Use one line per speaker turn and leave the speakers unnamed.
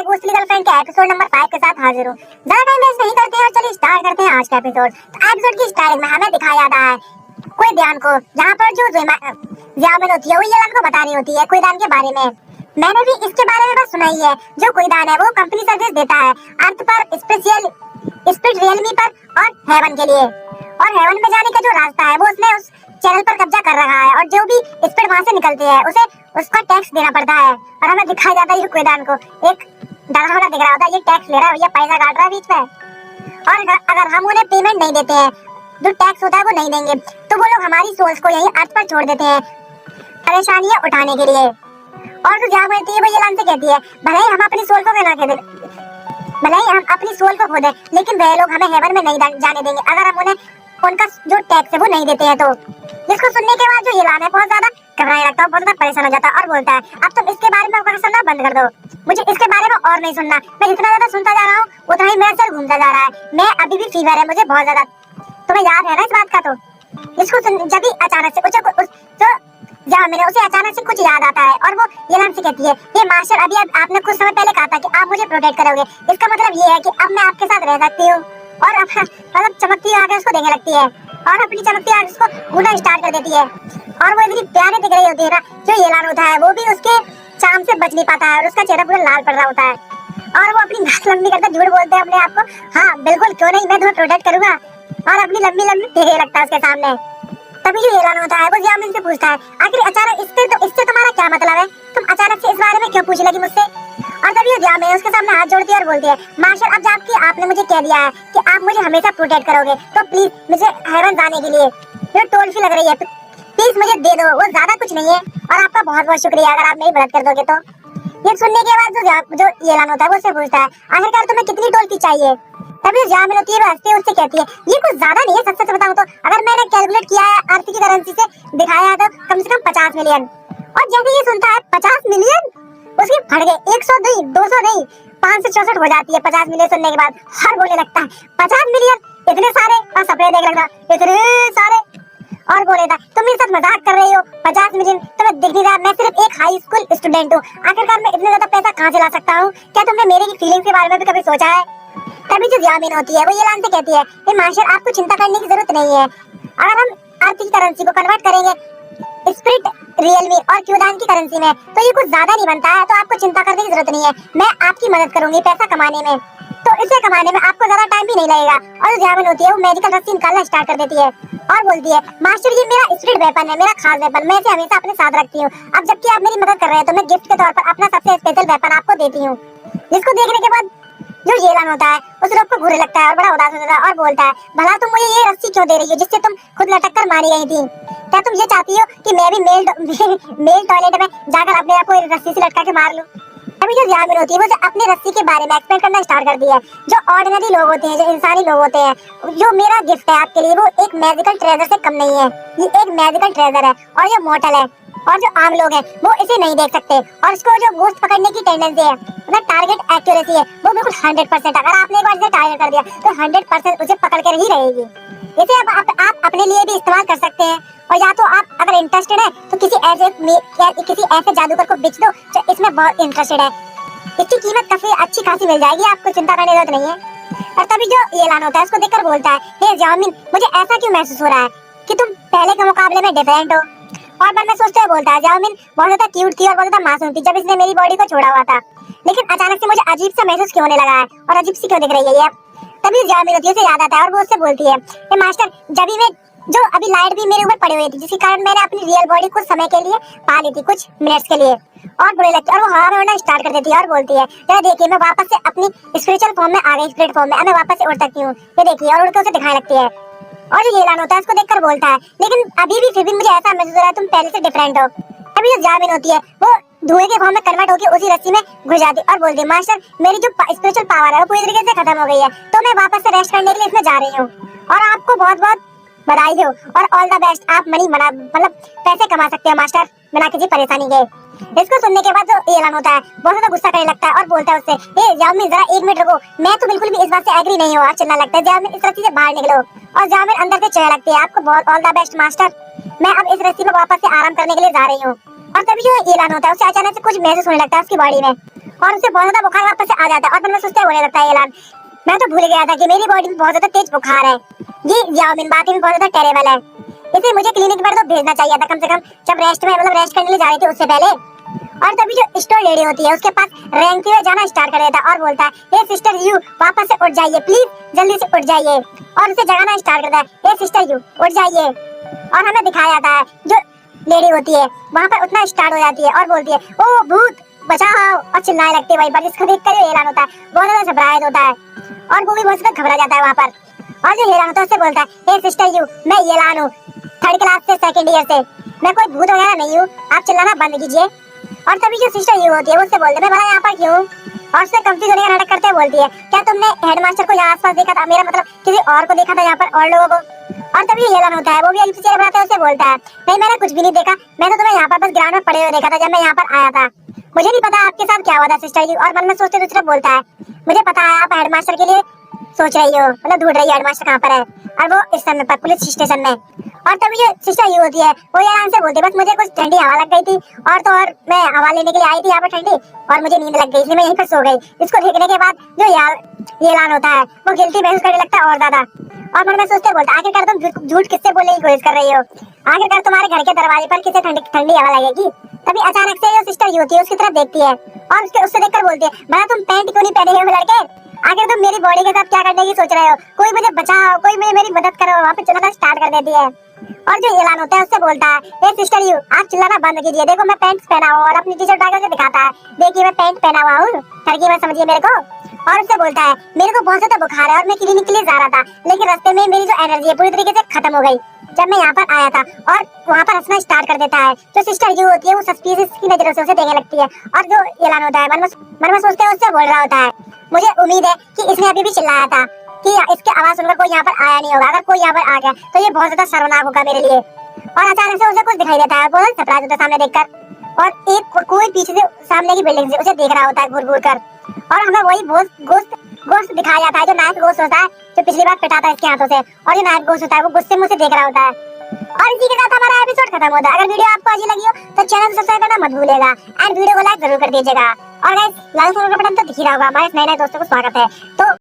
My ghostly girlfriend के episode number 5 के साथ हाजिर हूँ। ज्यादा टाइम वेस्ट नहीं करते हैं और चलिए स्टार्ट करते हैं आज का एपिसोड। तो एपिसोड की स्टार्टिंग में हमें दिखाया जाता है कुइदान को, जहाँ पर जो ज़ियामिन होती है वो येलन को बता रही होती है कुइदान के बारे में। मैंने भी इसके बारे में बस सुना ही है। जो कुइदान है वो कंपनी सर्विस देता है अर्थ पर, स्पेशल स्पिरिट रियलमी पर और हेवन के लिए। और हेवन में जाने का जो रास्ता है वो उसने उस चैनल पर कब्जा कर रखा है और जो भी स्पिरिट वहाँ से निकलते हैं उसे उसका टैक्स देना पड़ता है। और हमें दिखाया जाता है ये कुइदान को एक डरावना दिख रहा होता है, ये टैक्स ले रहा है, ये पैसा काट रहा है बीच में। और अगर हम उन्हें पेमेंट नहीं देते हैं, जो टैक्स होता है वो नहीं देंगे, तो वो लोग हमारी सोल्स को यहीं अर्थ पर छोड़ देते हैं परेशानियां उठाने के लिए। और जो जाम होती है वो येलन से कहती है भले ही हम अपनी सोल को ना खो दें, भले ही हम अपनी सोल को खो दें, लेकिन वह लोग हमें हेवन में नहीं जाने देंगे अगर हम उन्हें उनका जो टैक्स है वो नहीं देते हैं। तो जिसको सुनने के बाद जो येलन है बहुत ज्यादा घबराने लगता है, बहुत ज्यादा परेशान हो जाता है और बोलता है अब तुम इसके बारे में बात सुनना बंद कर दो, मुझे इसके बारे में और नहीं सुनना। मैं जितना ज्यादा सुनता जा रहा हूँ उतना ही मेरा सर घूमता जा रहा है। मैं अभी भी फीवर है मुझे बहुत ज्यादा, तुम्हें याद है ना इस बात का? तो इसको सुन जब भी अचानक से मैंने उसे अचानक से कुछ याद आता है और वो येलन से कहती है ये मास्टर अभी आपने कुछ समय पहले कहा था कि आप मुझे प्रोटेक्ट करोगे, इसका मतलब ये है कि अब मैं आपके साथ रह सकती हूँ। और अब मतलब चमकती आंख उसको देखने लगती है और अपनी चमकती आंख उसको घूरना स्टार्ट कर देती है। और वो इतनी प्यारी दिख रही होती है ना, जो येलन होता है वो भी उसके चाम से बच नहीं पाता है और उसका चेहरा पूरा लाल पड़ रहा होता है। और वो अपनी नाक लंबी करता झूठ बोलते हैं अपने आप को, हाँ बिल्कुल क्यों नहीं, मैं तुम्हें प्रोटेक्ट करूंगा। और अपनी लंबी लंबी टेढ़े लगता है उसके सामने। तभी जो येलन होता है वो ज़ियामिन से पूछता है आखिर अचानक इससे तुम्हारा क्या मतलब है, तुम अचानक से इस बारे में क्यों पूछने लगी मुझसे? और तभी ज़ियामिन उसके सामने हाथ जोड़ती है और बोलती है मास्टर अब जबकि आपने मुझे कह दिया है कि आप मुझे हमेशा प्रोटेक्ट करोगे तो प्लीज मुझे हेवन जाने के लिए जो टोल फी लग रही है प्लीज मुझे दे दो, वो ज्यादा कुछ नहीं है और आपका बहुत बहुत शुक्रिया अगर आप मेरी मदद कर दोगे। तो ये सुनने के बाद जो येलन होता है वो उससे पूछता है आखिरकार तुम्हें कितनी टोल फी चाहिए? तभी ज़ियामिन होती है वो हंसती है उससे कहती है ये कुछ ज्यादा नहीं है, सच बताऊं तो अगर मैंने कैलकुलेट किया है अर्थ की करेंसी से दिखाया है तो कम से कम 50 मिलियन। और जैसे ये सुनता है 50 मिलियन उसकी फट गए 100 नहीं 200 नहीं 564 हो जाती है 50 मिलियन सुनने के बाद। हर बोलने लगता है 50 मिलियन इतने सारे, और सपने देख लगता इतने सारे और बोले था तुम मेरे साथ मजाक कर रही हो, 50 मिलियन तुम्हें दिख नहीं रहा, मैं सिर्फ एक हाई स्कूल स्टूडेंट हूँ, आखिरकार मैं इतने ज्यादा पैसा कहाँ से ला सकता हूँ? क्या तुमने मेरे की फीलिंग्स के बारे में भी कभी सोचा है? तभी जो ज़ियामिन होती है वो येलन से कहती है ये मास्टर आपको चिंता करने की जरूरत नहीं है, अगर हम अर्थ की करेंसी को कन्वर्ट करेंगे स्पिरिट रियलमी और क्यूदान की करेंसी में तो ये कुछ ज्यादा नहीं बनता है, तो आपको चिंता करने की जरूरत नहीं है, मैं आपकी मदद करूंगी पैसा कमाने में, तो इसे कमाने में आपको ज्यादा टाइम भी नहीं लगेगा। और ज़ियामिन होती है वो मेडिकल रस्सी निकालना स्टार्ट कर देती है और बोलती है मास्टर ये मेरा स्पिरिट वेपन है, मेरा खास वेपन, मैं इसे हमेशा अपने साथ रखती हूँ। अब जबकि आप मेरी मदद कर रहे हैं तो मैं गिफ्ट के तौर पर अपना सबसे स्पेशल वेपन आपको देती हूँ। जिसको देखने के बाद जो येलन होता है उस लोग को बुरे लगता है और बड़ा उदास हो जाता है और बोलता है भला तुम मुझे ये रस्सी क्यों दे रही हो जिससे तुम खुद लटक कर मारी गई थी? क्या तुम ये चाहती हो कि मैं भी मेल टॉयलेट में जाकर अपने आप को रस्सी से लटका के मार लूं? अभी जो ज़ियामिन होती है वो अपने रस्सी के बारे में एक्सप्लेन करना स्टार्ट कर दिया है। जो ऑर्डिनरी लोग होते हैं, जो इंसानी लोग होते हैं, जो मेरा गिफ्ट है आपके लिए वो एक मैजिकल ट्रेजर से कम नहीं है, ये एक मैजिकल ट्रेजर है। और जो मॉर्टल है और जो आम लोग हैं वो इसे नहीं देख सकते और इसको जो गोश्त पकड़ने की टेंडेंसी है, मतलब टारगेट एक्यूरेसी है वो बिल्कुल 100%। अगर आपने एक बार इसे टारगेट कर दिया तो 100% उसे पकड़ कर ही रहेगी। इसे अब आप अपने लिए भी इस्तेमाल कर सकते हैं और या तो आप अगर इंटरेस्टेड है तो किसी ऐसे जादूगर को बेच दो जो इसमें बहुत इंटरेस्टेड है, इसकी कीमत काफी अच्छी खासी मिल जाएगी, आपको चिंता करने की जरूरत नहीं है। और तभी जो येलन होता है उसको देखकर बोलता है हे ज़ियामिन मुझे ऐसा क्यों महसूस हो रहा है कि तुम पहले के मुकाबले में डिफरेंट हो? और बाद में सोचते हुए बोलता है ज़ियामिन बहुत ज्यादा क्यूट थी और बहुत ज्यादा मासूम थी जब इसने मेरी बॉडी को छोड़ा हुआ था, लेकिन अचानक से मुझे अजीब सा महसूस क्यों होने लगा है और अजीब सी क्यों दिख रही है ये? तभी ज़ियामिन होती है उसे याद आता है और वो उससे बोलती है ये मास्टर जब भी मैं जो अभी लाइट भी मेरे ऊपर पड़ी हुई थी जिसके कारण मैंने अपनी रियल बॉडी कुछ समय के लिए पा ली थी, कुछ मिनट्स के लिए, और बुरे लगती है और वो हवा में उड़ना स्टार्ट कर देती है और बोलती है जरा देखिए मैं वापस से अपनी स्पिरिचुअल फॉर्म में आ गई, स्पिरिट फॉर्म में मैं वापस से उड़ सकती हूँ, ये देखिए, और उड़ के उसे दिखाने लगती है। और जो येलन होता है उसको देखकर बोलता है लेकिन अभी भी फिर भी मुझे ऐसा महसूस हो रहा है तुम पहले से डिफरेंट हो। अभी जो ज़ियामिन होती है वो धुएं के फॉर्म में कन्वर्ट होकर उसी रस्सी में घुस जाती है और बोलती है मास्टर मेरी जो स्पिरिचुअल पावर है वो पूरी तरीके से खत्म हो गई है, तो मैं वापस से रेस्ट करने के लिए इसमें जा रही हूँ और आपको बहुत बहुत बधाई हो और ऑल द बेस्ट, आप मनी बना मतलब पैसे कमा सकते हो मास्टर बिना किसी परेशानी के। इसको सुनने के बाद जो येलन होता है बहुत ज्यादा गुस्सा करने लगता है और बोलता है उससे ए ज़ियामिन जरा 1 मिनट रुको, मैं तो बिल्कुल भी इस बात से एग्री नहीं हूँ। और चिल्लाने लगता है ज़ियामिन इस रस्सी से बाहर निकलो। और ज़ियामिन अंदर से चिल्लाने लगती है आपको बहुत ऑल द बेस्ट मास्टर, मैं अब इस रस्सी में वापस से आराम करने के लिए जा रही हूँ। और तभी जो येलन होता है उसे अचानक से कुछ महसूस होने लगता है उसकी बॉडी में और उसे बहुत ज्यादा बुखार वापस से आ जाता है और मन में सोचते होने लगता है एलान, मैं तो भूल गया था कि मेरी बॉडी में बहुत ज्यादा तेज बुखार है, ये याओमिन बाकी में बहुत ज्यादा टेरेबल है, इसे मुझे क्लिनिक पर तो भेजना चाहिए था कम से कम जब रेस्ट में मतलब रेस्ट करने जा रही थी उससे पहले। और तभी जो स्टोर लेडी होती है उसके पास रेंगते हुए जाना स्टार्ट कर देता है और बोलता है, हे सिस्टर यू वापस से उठ जाइए प्लीज, जल्दी से उठ जाइए, और उसे जगाना स्टार्ट करता है, हे सिस्टर यू उठ जाइए। और हमें दिखाया जाता है जो लेडी होती है वहाँ पर उठना स्टार्ट हो जाती है और बोलती है, ओ भूत बचाओ, और चिल्लाने लगती है वहीं पर, जिसको देखकर जो हेरान होता है बहुत ज्यादा घबराहट होता है और वो भी बहुत ज्यादा घबरा जाता है वहाँ पर। और जो हेरान होता है उससे बोलता है, हे सिस्टर यू मैं येलान हूँ, 3rd क्लास से 2nd ईयर से, मैं कोई भूत वगैरह नहीं हूँ, आप चिल्लाना बंद कीजिए। और तभी जो सिस्टर यू होती है उससे बोलते मैं भला यहाँ पर क्यों, और उससे कंफ्यूज होने का नाटक करते हुए बोलती है, क्या तुमने हेडमास्टर को यहाँ आसपास देखा था, मेरा मतलब किसी और को देखा था यहाँ पर और लोगों को। और तभी येलान होता है वो भी अजीब से चेहरा बनाता है, उससे बोलता है, नहीं मैंने कुछ भी नहीं देखा, मैंने तुम्हें यहाँ पर बस ग्राउंड में पड़े हुए देखा था जब मैं यहाँ पर आया था, मुझे नहीं पता आपके साथ क्या हुआ था सिस्टर यू। और मन में सोचते दूसरे बोलता है, मुझे पता है आप हेडमास्टर के लिए सोच रही हो, मतलब ढूंढ रही है हेडमास्टर कहाँ पर है, और वो इस समय पर पुलिस स्टेशन में। और तभी जो सिस्टर यू होती है वो येलान से बोलती है, बस मुझे कुछ ठंडी हवा लग गई थी और तो और मैं हवा लेने के लिए आई थी यहाँ पर ठंडी, और मुझे नींद लग गई इसलिए मैं यहीं पर सो गई। इसको देखने के बाद जो येलान होता है वो गिल्टी महसूस करने लगता है और ज्यादा, और मन में सोचते बोलता, आखिरकार तुम झूठ किससे बोलने की कोशिश कर रही हो, आखिरकार तुम्हारे घर के दरवाजे पर किसे ठंडी हवा लगेगी। तभी अचानक से जो सिस्टर यू होती है उसकी तरफ देखती है और उससे देखकर बोलती है, भला तुम पैंट क्यों नहीं पहने हो लड़के, आखिर तुम मेरी बॉडी के साथ क्या करने की सोच रहे हो, कोई मुझे बचाओ, कोई मेरी मदद करो। वहाँ पे चिल्लाना स्टार्ट कर देती है और जो येलान होता है उससे बोलता है, हे सिस्टर यू आप चिल्लाना बंद कीजिए, देखो मैं पैंट पहना हूँ, और अपनी टी-शर्ट उठाकर दिखाता है, देखिए मैं पैंट पहना हुआ हूँ, ठरकी मत समझिए मेरे को। और उससे बोलता है, मेरे को बहुत ज्यादा बुखार है और मैं क्लिनिक के लिए जा रहा था, लेकिन रास्ते में मेरी जो एनर्जी है पूरी तरीके से खत्म हो गई जब मैं यहाँ पर आया था, और वहाँ पर हंसना स्टार्ट कर देता है। जो सिस्टर यू होती है वो सस्पिशियस की नजरों से उसे देखने लगती है, और जो येलान होता है मन में सोचते हुए उससे बोल रहा होता है, मुझे उम्मीद है कि इसने अभी भी चिल्लाया था कि इसके आवाज सुनकर कोई यहाँ पर आया नहीं होगा, अगर कोई यहाँ पर आ गया तो ये बहुत ज्यादा शर्मनाक होगा मेरे लिए। और अचानक से उसे कुछ दिखाई देता है, बहुत सरप्राइज होता है सामने देखकर, और एक कोई पीछे से सामने की बिल्डिंग से उसे देख रहा होता है घूर घूर कर, और हमें वही गोश्त दिखाया जाता है जो नायक गोश्त होता है जो पिछली बार पिटा था इसके हाथों से, और जो नायक गोश्त होता है वो गुस्से में उसे देख रहा होता है। और इसी के साथ हमारा एपिसोड खत्म होता है। अगर वीडियो आपको अच्छी लगी हो तो चैनल को सब्सक्राइब करना मत भूलिएगा एंड वीडियो को लाइक जरूर कर दीजिएगा, और गाइस लाइक बटन तो दिख ही रहा होगा। हमारे नए दोस्तों को स्वागत है। तो